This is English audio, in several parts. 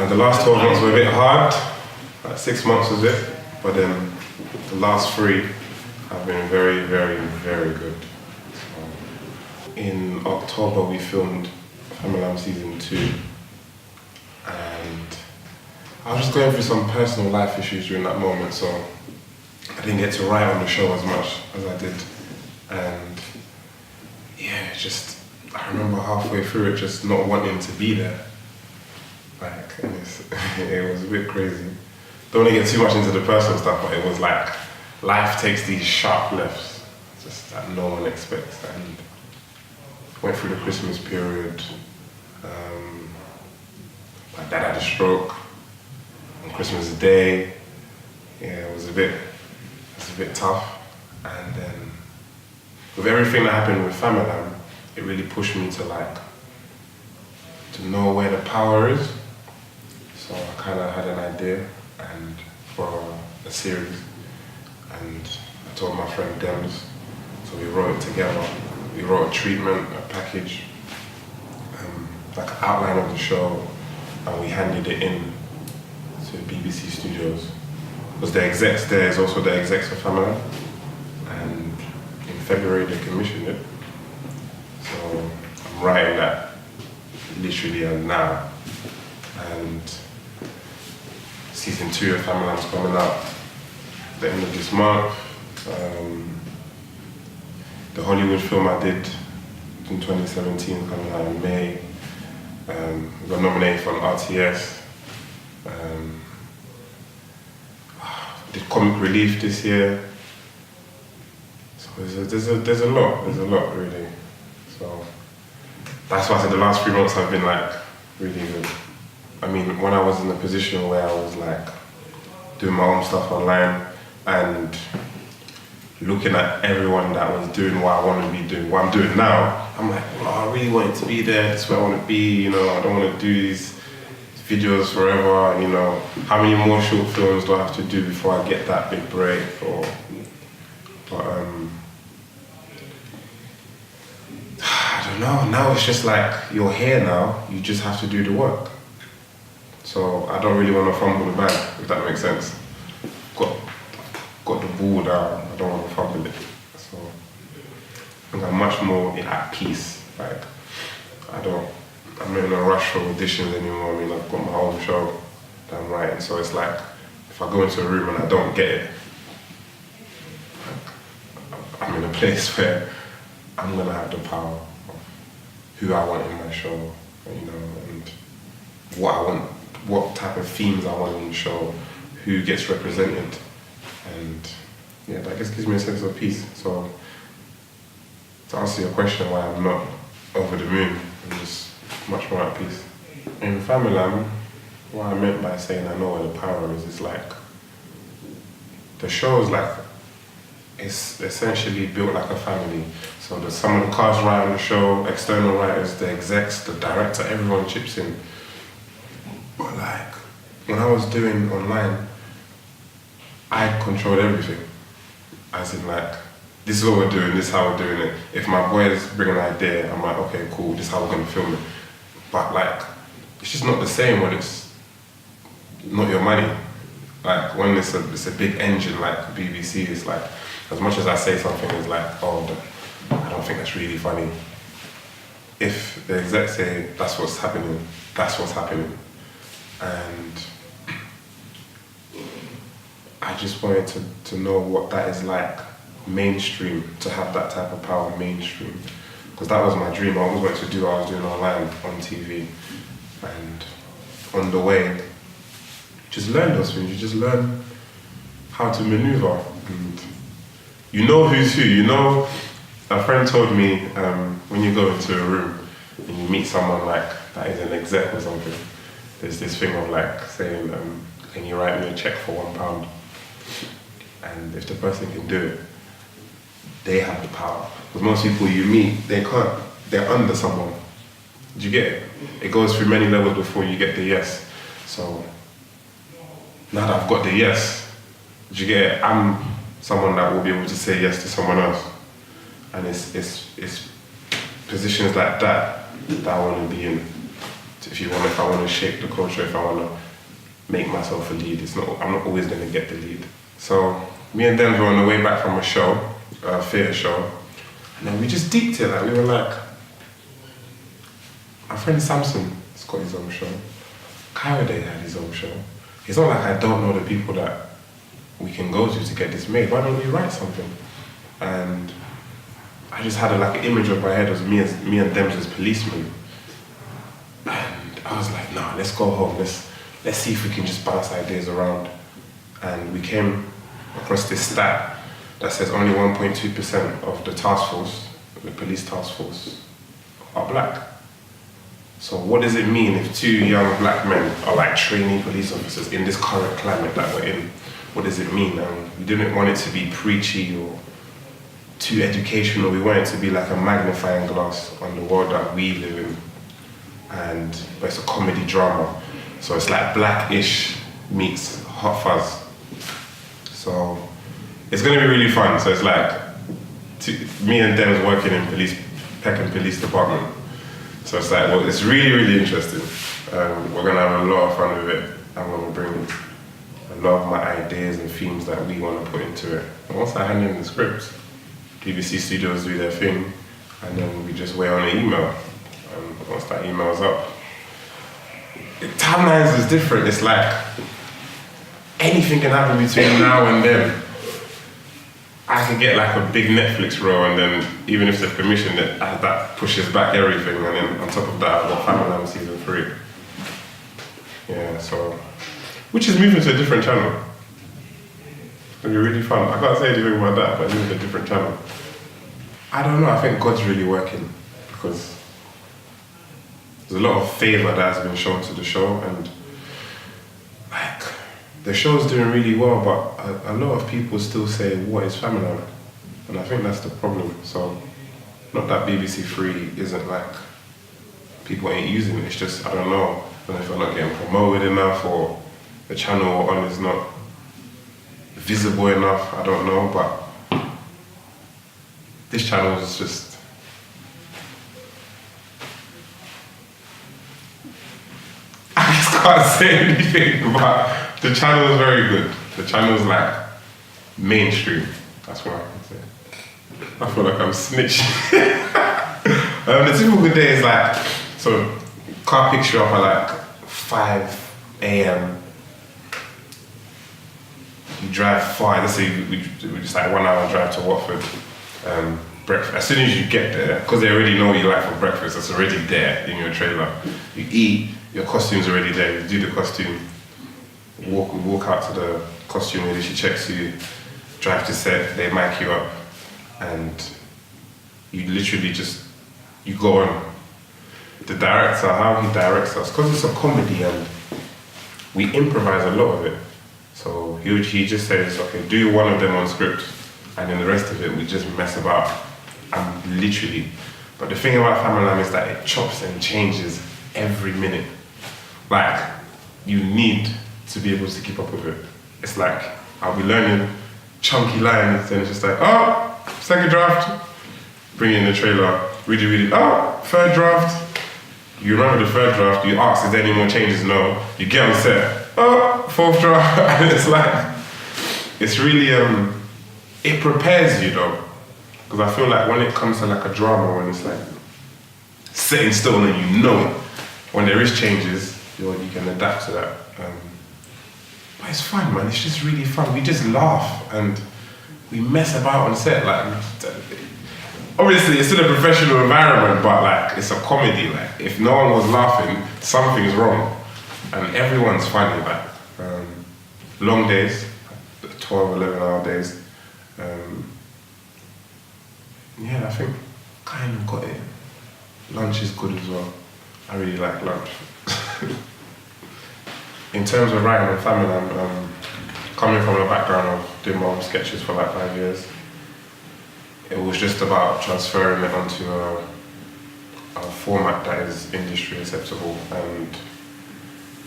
The last 12 months were a bit hard, like 6 months was it, but then the last 3 have been very, very, very good. So, in October we filmed Famalam season 2, and I was just going through some personal life issues during that moment, so I didn't get to write on the show as much as I did. And yeah, I remember halfway through it just not wanting to be there. Like, and it was a bit crazy. Don't want to get too much into the personal stuff, but it was like, life takes these sharp lefts, just that no one expects. And went through the Christmas period. My dad had a stroke on Christmas Day. Yeah, it was a bit tough. And then with everything that happened with Famalam, it really pushed me to know where the power is. So I kind of had an idea and for a series, and I told my friend Dems, so we wrote it together. We wrote a treatment, a package, like an outline of the show, and we handed it in to BBC Studios. Because the execs there is also the execs of Famalam, and in February they commissioned it. So I'm writing that literally now, and season 2 of Famalam's coming out at the end of this month. The Hollywood film I did in 2017 coming out in May. We got nominated for an RTS. Did Comic Relief this year. So there's a lot really. So that's why I said the last 3 months have been like really good. I mean, when I was in a position where I was like doing my own stuff online and looking at everyone that was doing what I want to be doing, what I'm doing now, I'm like, I really want it to be there, that's where I want to be, you know, I don't want to do these videos forever, you know, how many more short films do I have to do before I get that big break? I don't know, now it's just like, you're here now, you just have to do the work. So I don't really want to fumble the bag, if that makes sense. Got the ball down, I don't want to fumble it. So I think I'm much more at peace. Like, I'm not in a rush for auditions anymore. I mean, I've got my own show that I'm writing, so it's like, if I go into a room and I don't get it, like, I'm in a place where I'm gonna have the power of who I want in my show, you know, and what I want, what type of themes I want in the show, who gets represented, and yeah, that just gives me a sense of peace. So to answer your question why I'm not over the moon, I'm just much more at peace. In Famalam, what I meant by saying I know where the power is like, the show is like, it's essentially built like a family. So there's some of the cast writing the show, external writers, the execs, the director, everyone chips in. But like, when I was doing online, I controlled everything. As in like, this is what we're doing, this is how we're doing it. If my boys bring an idea, I'm like, okay, cool, this is how we're gonna film it. But like, it's just not the same when it's not your money. Like when it's a big engine like BBC, it's like, as much as I say something, it's like, oh, I don't think that's really funny. If the execs say that's what's happening, that's what's happening. And I just wanted to know what that is like mainstream, to have that type of power mainstream. Because that was my dream. I always wanted to do what I was doing online, on TV. And on the way, just learn those things. You just learn how to maneuver. And you know who's who. You know, a friend told me when you go into a room and you meet someone like that is an exec or something, there's this thing of like saying, can you write me a check for £1? And if the person can do it, they have the power. Because most people you meet, they can't. They're under someone. Do you get it? It goes through many levels before you get the yes. So now that I've got the yes, do you get it? I'm someone that will be able to say yes to someone else. And it's positions like that I want to be in. if I want to shape the culture, if I want to make myself a lead, I'm not always going to get the lead. So me and Denver on the way back from a show, a theatre show, and then we just deeped it. Like we were like, our friend Samson has got his own show. Kayode had his own show. It's not like I don't know the people that we can go to get this made. Why don't we write something? And I just had an image of my head as me and them as policemen. And I was like, nah, let's go home. Let's see if we can just bounce ideas around. And we came across this stat that says only 1.2% of the task force, the police task force, are black. So what does it mean if 2 young black men are like trainee police officers in this current climate that we're in? What does it mean? We didn't want it to be preachy or too educational. We want it to be like a magnifying glass on the world that we live in. But it's a comedy drama. So it's like Blackish meets Hot Fuzz. So it's going to be really fun. So it's like me and Dem's working in Peckham Police Department. So it's like, well, it's really, really interesting. We're going to have a lot of fun with it. I'm going to bring a lot of my ideas and themes that we want to put into it. And once I hand in the script, BBC Studios do their thing, and then we just wait on an email. And once that email's up, timelines is different. It's like anything can happen between now and then. I can get like a big Netflix role, and then even if they've commissioned it, that pushes back everything. And then on top of that, I've got Famalam season 3. Yeah, so which is moving to a different channel. It's gonna be really fun. I can't say anything about that, but it's moving to a different channel. I don't know. I think God's really working because there's a lot of favour that has been shown to the show, and like the show's doing really well, but a lot of people still say, "What is Famalam?" And I think that's the problem. So, not that BBC Three isn't like people ain't using it. It's just I don't know if I'm not getting promoted enough, or the channel we're on is not visible enough. I don't know, but this channel is just. I just can't say anything, but the channel is very good. The channel is like mainstream. That's what I can say. I feel like I'm snitching. The typical day is like, so car picks you up at like 5 a.m. You drive far. Let's say we just like 1 hour drive to Watford. Breakfast. As soon as you get there, because they already know what you like for breakfast, it's already there in your trailer. You eat, your costume's already there. You do the costume. We walk out to the costume lady, she checks you, drive to set, they mic you up, and you literally you go on. The director, how he directs us, because it's a comedy and we improvise a lot of it. So he just says, okay, do one of them on script, and then the rest of it we just mess about. And literally, but the thing about Famalam is that it chops and changes every minute. Like, you need to be able to keep up with it. It's like, I'll be learning chunky lines, and it's just like, oh, second draft, bring in the trailer, really, oh, third draft. You remember the third draft, you ask, is there any more changes? No. You get on set, oh, fourth draft, and it's like, it's really, it prepares you though. Because I feel like when it comes to like a drama, when it's like set in stone and you know it, when there is changes, you can adapt to that. But it's fun, man. It's just really fun. We just laugh and we mess about on set. Like, obviously, it's still a professional environment, but like it's a comedy. Like, if no one was laughing, something's wrong, and everyone's funny. Like, long days, 12, 11-hour days. Yeah, I think kind of got it. Lunch is good as well. I really like lunch. In terms of writing and Famalam, coming from a background of doing my own sketches for like 5 years, it was just about transferring it onto a format that is industry acceptable. And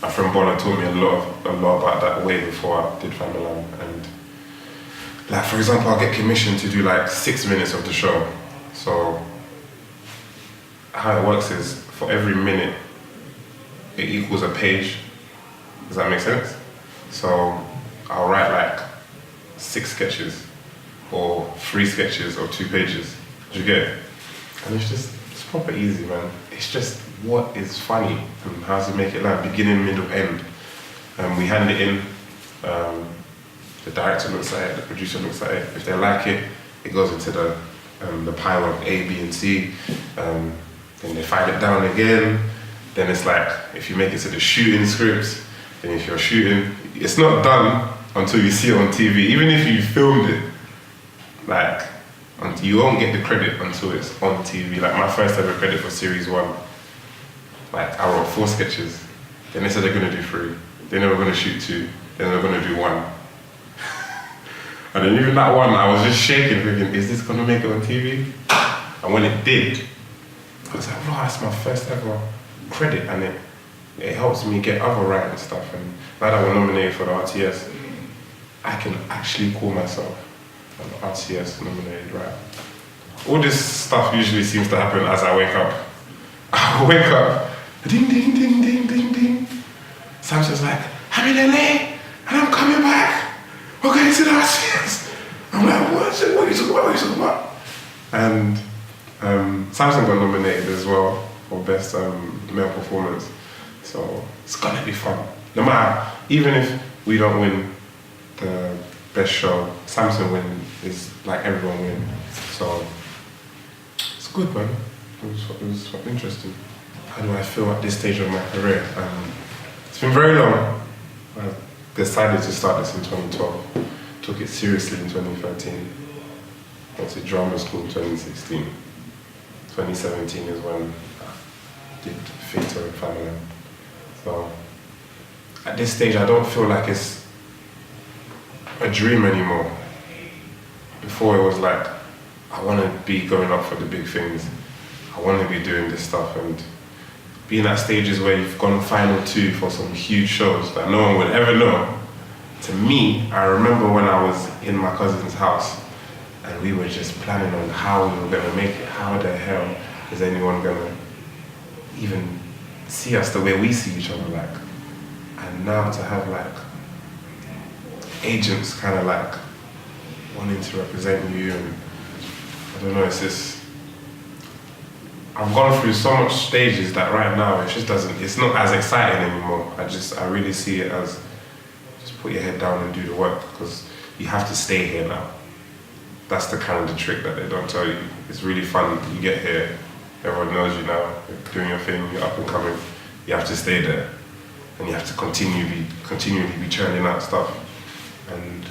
my friend Bola taught me a lot about that way before I did Famalam. And like, for example, I'll get commissioned to do like 6 minutes of the show. So how it works is for every minute it equals a page. Does that make sense? So I'll write like 6 sketches or 3 sketches or 2 pages. Do you get it? And it's proper easy, man. It's just what is funny and how to make it land, beginning, middle, end. We hand it in, the director looks at it, the producer looks at it. If they like it, it goes into the pile of A, B, and C. Then they file it down again. Then it's like, if you make it to the shooting scripts, then if you're shooting, it's not done until you see it on TV. Even if you filmed it, like, you won't get the credit until it's on TV. Like my first ever credit for series 1, like I wrote 4 sketches. Then they said they're gonna do 3. Then they were gonna shoot 2. Then they were gonna do 1. And then even that one, I was just shaking, thinking, is this gonna make it on TV? And when it did, I was like, wow, that's my first ever credit, and it helps me get other writing stuff. And now that we're nominated for the RTS, I can actually call myself an RTS nominated writer. All this stuff usually seems to happen as I wake up. I wake up, ding, ding, ding, ding, ding, ding. Samson's like, I'm in LA, and I'm coming back. We're going to the RTS. I'm like, what are you talking about? What are you talking about? And Samson got nominated as well for Best Male Performance. So it's gonna be fun. No matter, even if we don't win the best show, Samson win is like everyone win. So it's good, man. It was interesting. How do I feel at this stage of my career? It's been very long. I decided to start this in 2012. Took it seriously in 2013. Went to drama school in 2016. 2017 is when I did theatre in Famalam. So at this stage, I don't feel like it's a dream anymore. Before it was like, I want to be going up for the big things. I want to be doing this stuff, and being at stages where you've gone final 2 for some huge shows that no one would ever know. To me, I remember when I was in my cousin's house and we were just planning on how we were going to make it. How the hell is anyone going to even see us the way we see each other like? And now to have like agents kind of like wanting to represent you, and I don't know, it's just, I've gone through so much stages that right now it just doesn't, it's not as exciting anymore. I really see it as just put your head down and do the work, because you have to stay here now. That's the kind of the trick that they don't tell you. It's really fun. You get here, everyone knows you now, you're doing your thing, you're up and coming. You have to stay there, and you have to continually be churning out stuff. And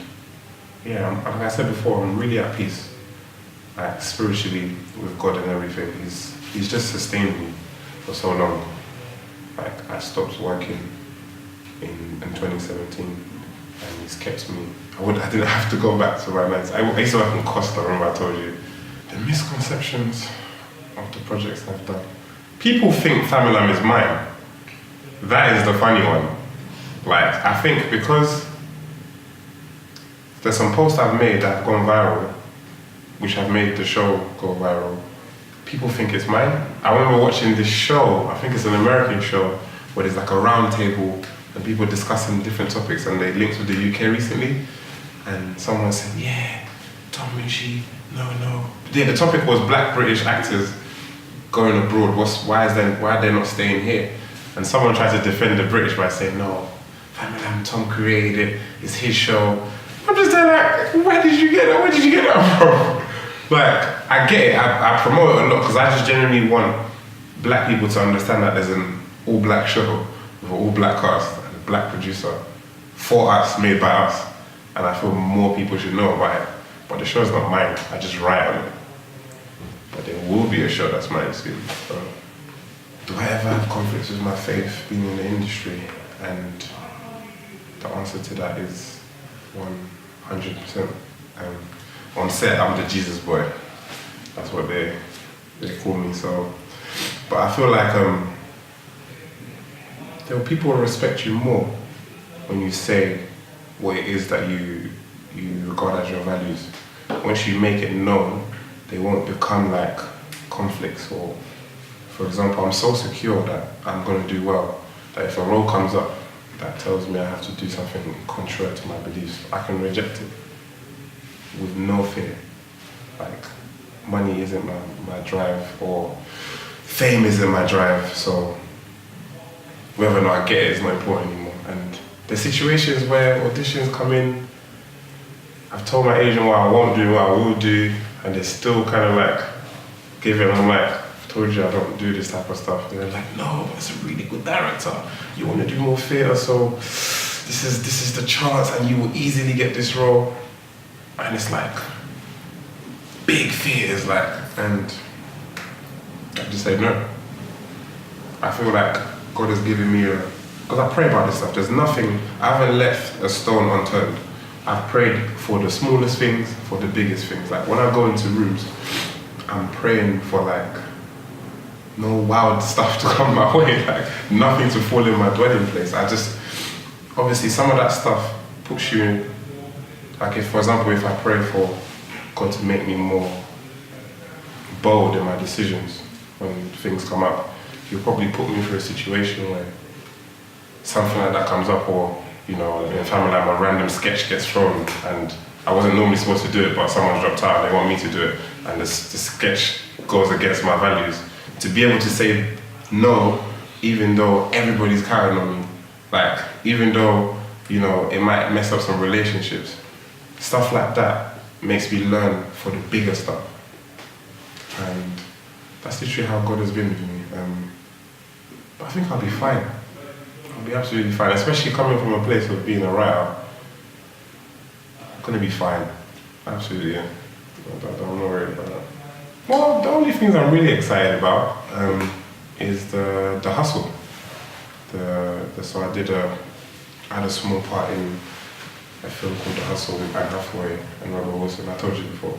yeah, like I said before, I'm really at peace, like spiritually with God and everything. He's just sustained me for so long. Like I stopped working in 2017, and he's kept me. I didn't have to go back to my nights. I used to work in Costa, remember I told you. The misconceptions of the projects I've done. People think Famalam is mine. That is the funny one. Like, I think because there's some posts I've made that have gone viral, which have made the show go viral. People think it's mine. I remember watching this show, I think it's an American show, where there's like a round table and people discussing different topics, and they linked with the UK recently. And someone said, yeah, Tom Moutchi, no. Yeah, the topic was black British actors going abroad. Why are they not staying here? And someone tried to defend the British by saying, no, Famalam, Tom created it, it's his show. I'm just there like, where did you get that? Where did you get that from? Like, I get it, I promote it a lot because I just genuinely want black people to understand that there's an all-black show with an all-black cast and a black producer for us, made by us. And I feel more people should know about it. But the show's not mine, I just write on it. But there will be a show that's mine soon. So, do I ever have conflicts with my faith being in the industry? And the answer to that is 100%. On set, I'm the Jesus boy. That's what they call me. So, but I feel like people will respect you more when you say what it is that you regard as your values. Once you make it known, they won't become like conflicts. Or, for example, I'm so secure that I'm going to do well that if a role comes up that tells me I have to do something contrary to my beliefs, I can reject it with no fear. Like, money isn't my drive, or fame isn't my drive, so whether or not I get it is not important anymore. And the situations where auditions come in, I've told my agent what I won't do, what I will do, and they're still kind of like giving. I'm like, I've told you I don't do this type of stuff. And they're like, no, but it's a really good director. You want to do more theatre, so this is the chance, and you will easily get this role. And it's like big fears, like, and I just say no. I feel like God has given me because I pray about this stuff. There's nothing, I haven't left a stone unturned. I've prayed for the smallest things, for the biggest things. Like when I go into rooms, I'm praying for like no wild stuff to come my way, like nothing to fall in my dwelling place. Obviously some of that stuff puts you in, like if, for example, if I pray for God to make me more bold in my decisions when things come up, He'll probably put me through a situation where something like that comes up, or in Famalam a random sketch gets thrown and I wasn't normally supposed to do it, but someone's dropped out and they want me to do it, and the sketch goes against my values. To be able to say no, even though everybody's counting on me, like even though it might mess up some relationships, stuff like that makes me learn for the bigger stuff. And that's literally how God has been with me. But I think I'll be fine. I'll be absolutely fine, especially coming from a place of being a writer. I'm gonna be fine. Absolutely, yeah. I'm not worried about that. Well, the only things I'm really excited about is the hustle. So I had a small part in a film called The Hustle with Anne Hathaway and Robert Wilson. I told you before.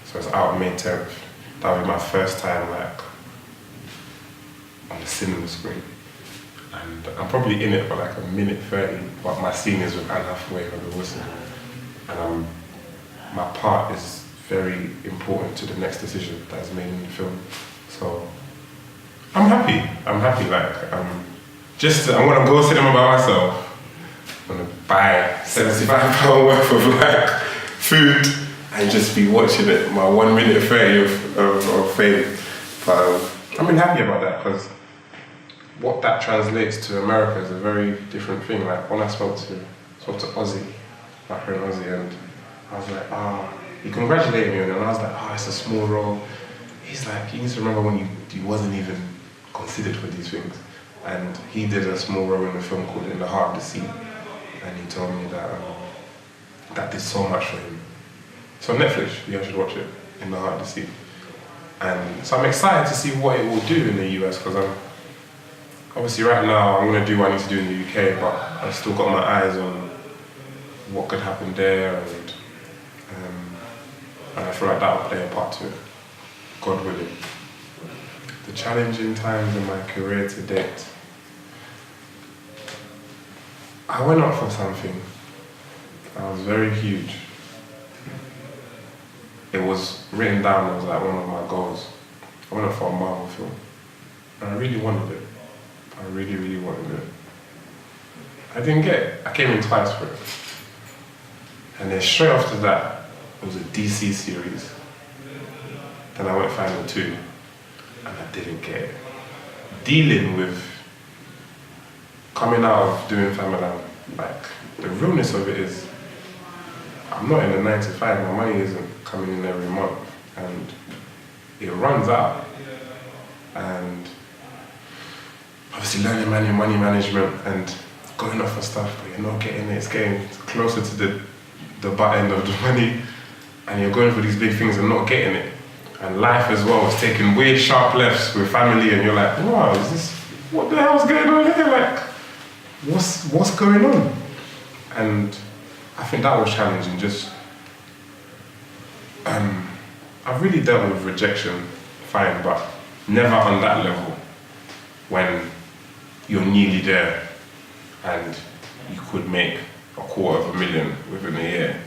So it's out May 10th. That was my first time like on the cinema screen. And I'm probably in it for like a minute 30, but my scene is with Anne Hathaway and Robert Wilson. And my part is very important to the next decision that is made in the film. So I'm happy. Like I'm gonna go cinema by myself. I'm gonna buy £75 worth of like food and just be watching it, my 1 minute 30 of fame. But I'm happy about that, because what that translates to America is a very different thing. Like when I spoke to Ozzy, my friend Ozzy, and I was like, he congratulated me on it, and I was like, it's a small role. He's like, you need to remember when you wasn't even considered for these things. And he did a small role in a film called In the Heart of the Sea, and he told me that that did so much for him. It's on Netflix, you guys should watch it, In the Heart of the Sea. And so I'm excited to see what it will do in the US, because obviously right now I'm going to do what I need to do in the UK, but I've still got my eyes on what could happen there, and I feel like that will play a part to it, God willing. The challenging times in my career to date. I went up for something that was very huge. It was written down as like one of my goals. I went up for a Marvel film, and I really wanted it. I really, really wanted it. I didn't get it. I came in twice for it. And then straight after that, it was a DC series. Then I went final 2, and I didn't get it. Dealing with coming out of doing Famalam, like the realness of it is, I'm not in a 9 to 5, my money isn't coming in every month, and it runs out. And obviously learning money management and going off for stuff, but you're not getting it, it's getting closer to the butt end of the money, and you're going for these big things and not getting it. And life as well is taking weird sharp lefts with family, and you're like, wow, what the hell's going on here? Like, what's going on? And I think that was challenging. Just, I've really dealt with rejection fine, but never on that level when you're nearly there and you could make $250,000 within a year,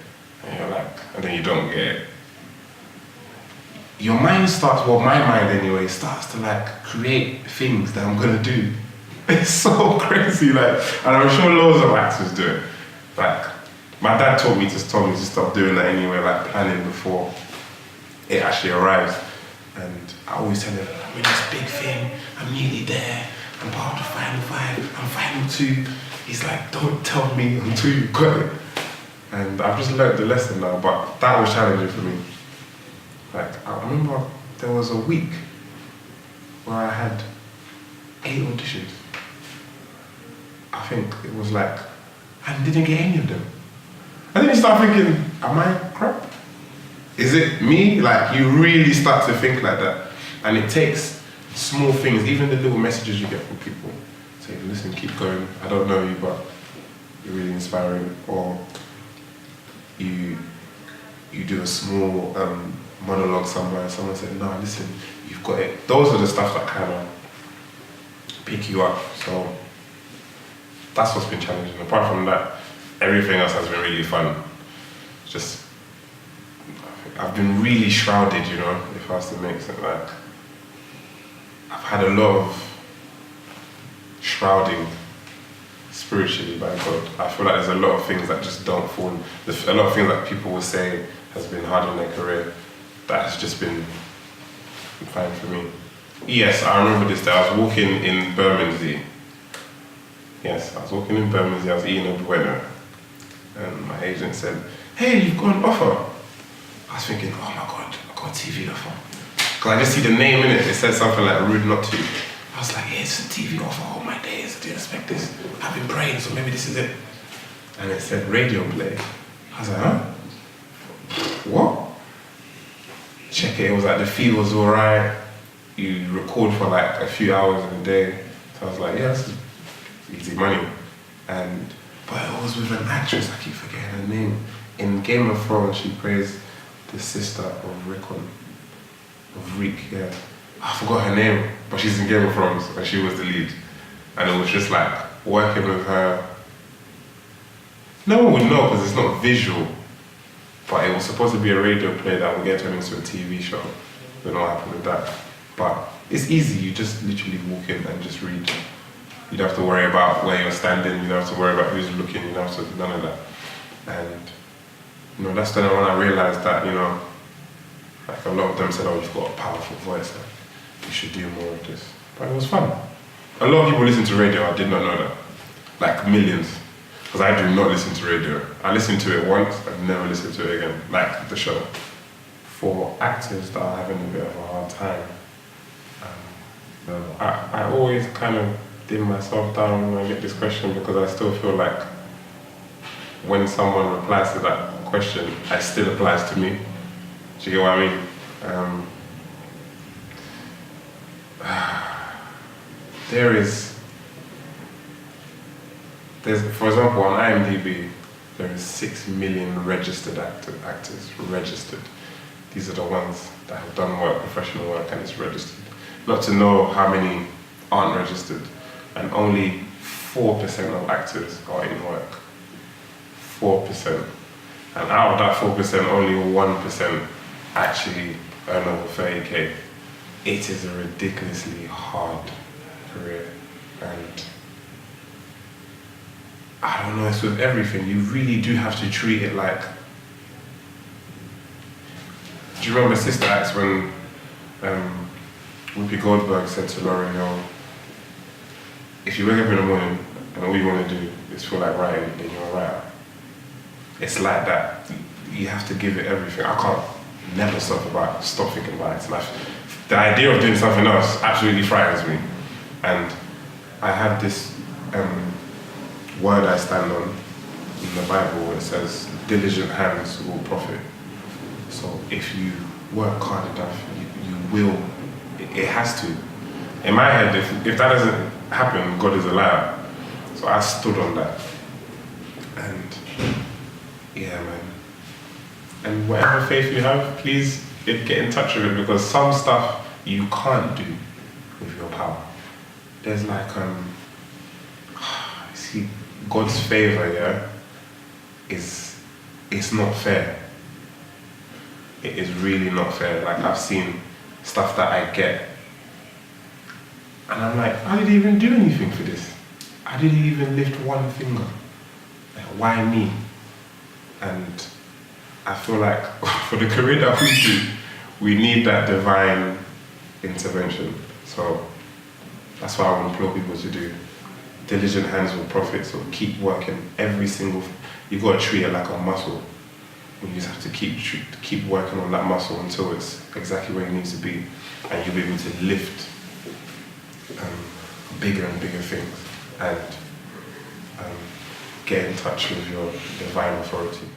and you're like, and then you don't get it. Your mind starts, well, my mind anyway, starts to like create things that I'm gonna do. It's so crazy, like, and I'm sure loads of actors do it. Like, my dad told me to stop doing that anyway, like planning before it actually arrives. And I always tell him, I'm in this big thing, I'm nearly there, I'm part of the final five, I'm final two. He's like, don't tell me until you've got it. And I've just learned the lesson now, but that was challenging for me. Like, I remember there was a week where I had 8 auditions. I think it was like, I didn't get any of them. And then you start thinking, am I crap? Is it me? Like, you really start to think like that. And it takes small things, even the little messages you get from people. Say, listen, keep going. I don't know you, but you're really inspiring. Or you do a small monologue somewhere and someone said, no, listen, you've got it. Those are the stuff that kind of pick you up. So that's what's been challenging. Apart from that, everything else has been really fun. Just, I've been really shrouded, you know, if I was to make it. Like, I've had a lot of shrouding spiritually by God. I feel like there's a lot of things that just don't fall. A lot of things that people will say has been hard in their career that has just been fine for me. Yes, I remember this day. I was walking in Bermondsey. Yes, I was walking in Bermondsey. I was eating a bueno, and my agent said, "Hey, you've got an offer." I was thinking, "Oh my God, I got a TV offer." Because I just see the name in it. It said something like "rude not to." I was like, "Yeah, it's a TV offer. All my days, I didn't expect this. I've been praying, so maybe this is it." And it said radio play. I was like, "Huh? What?" Check it. It was like the fee was alright. You record for like a few hours in a day. So I was like, "Yeah, this is easy money." But it was with an actress. I keep forgetting her name. In Game of Thrones, she plays the sister of Rick, yeah. I forgot her name, but she's in Game of Thrones and she was the lead. And it was just like working with her. No one would know because it's not visual, but it was supposed to be a radio play that would get turned into a TV show. Don't know what happened with that. But it's easy, you just literally walk in and just read. You don't have to worry about where you're standing, you don't have to worry about who's looking, you don't have to, none of that. And you know, that's then when I realized that, you know, like a lot of them said, "Oh, you've got a powerful voice, like, you should do more of this." But it was fun. A lot of people listen to radio, I did not know that. Like millions. Because I do not listen to radio. I listened to it once, I've never listened to it again, like the show. For actors that are having a bit of a hard time, I always kind of dim myself down when I get this question because I still feel like when someone replies to that question, it still applies to me. Do you get what I mean? There's, for example, on IMDb, there is 6 million registered actors registered. These are the ones that have done work, professional work, and it's registered. Not to know how many aren't registered, and only 4% of actors are in work. 4%. And out of that 4%, only 1% actually earn over 30K. It is a ridiculously hard career. And I don't know, it's with everything. You really do have to treat it like... Do you remember Sister Acts when Whoopi Goldberg said to Lauryn Hill, "If you wake up in the morning and all you want to do is feel like writing, then you're a writer." It's like that. You have to give it everything. I can't never stop thinking about it. The idea of doing something else absolutely frightens me. And I have this word I stand on in the Bible where it says, "Diligent hands will profit." So if you work hard enough, you will. It has to. In my head, if that doesn't happen, God is a liar. So I stood on that. And yeah, man. And whatever faith you have, please get in touch with it, because some stuff you can't do with your power. There's like, see, God's favor, yeah, it's not fair. It is really not fair. Like, I've seen stuff that I get And I'm like, I didn't even do anything for this. I didn't even lift one finger. Like, why me? And I feel like for the career that we do, we need that divine intervention. So that's why I would implore people to do. Diligent hands will profit, so keep working every single, you've got to treat it like a muscle. You just have to keep working on that muscle until it's exactly where it needs to be, and you'll be able to lift bigger and bigger things and get in touch with your divine authority.